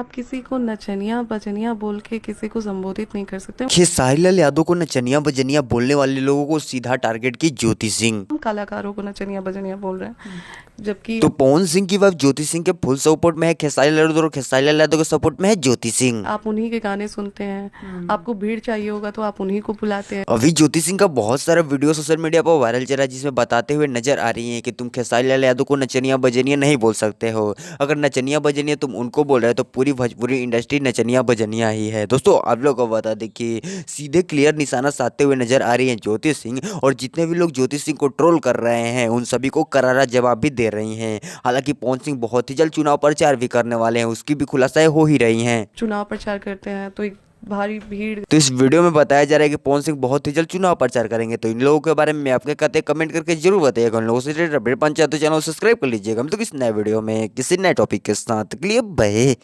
आप किसी को नचनिया बजनिया बोल के किसी को संबोधित नहीं कर सकते। खेसारी लाल यादव को नचनिया बजनिया बोलने वाले लोगों को सीधा टारगेट की ज्योति सिंह। हम कलाकारों को नचनिया बजनिया बोल रहे हैं, जबकि तो पवन सिंह की वाइफ ज्योति सिंह के फुल सपोर्ट में है खेसारी लाल यादव और खेसारी लाल यादव के सपोर्ट में है ज्योति सिंह। आप उन्हीं के गाने सुनते हैं। आपको भीड़ चाहिए होगा तो आप उन्हीं को बुलाते हैं। अभी ज्योति सिंह का बहुत सारा वीडियो सोशल मीडिया पर वायरल चल रहा है जिसमें बताते हुए नजर आ रही हैं कि तुम खेसारी लाल यादव को नचनिया बजनिया नहीं बोल सकते हो। अगर नचनिया बजनिया तुम उनको बोल रहे हो तो पूरी भोजपुरी इंडस्ट्री नचनिया बजनिया ही है। दोस्तों आप लोग को बता दें कि सीधे क्लियर निशाना साधते हुए नजर आ रही है ज्योति सिंह, और जितने भी लोग ज्योति सिंह को ट्रोल कर रहे हैं उन सभी को करारा जवाब भी दे रही हैं। हालांकि पवन सिंह बहुत ही जल्द चुनाव प्रचार भी करने वाले हैं, उसकी भी खुलासाएं हो ही रही हैं। चुनाव प्रचार करते हैं तो एक भारी भीड़। तो इस वीडियो में बताया जा रहा है कि पवन सिंह बहुत ही जल्द चुनाव प्रचार करेंगे। तो इन लोगों के बारे में आपके कहते कमेंट करके जरूर बताइएगा। उन लोगों से रिलेटेड अपडेट पाना चाहते हो चैनल सब्सक्राइब कर लीजिएगा। हम तो किसी नए वीडियो में किसी नए टॉपिक के साथ के लिए बाय।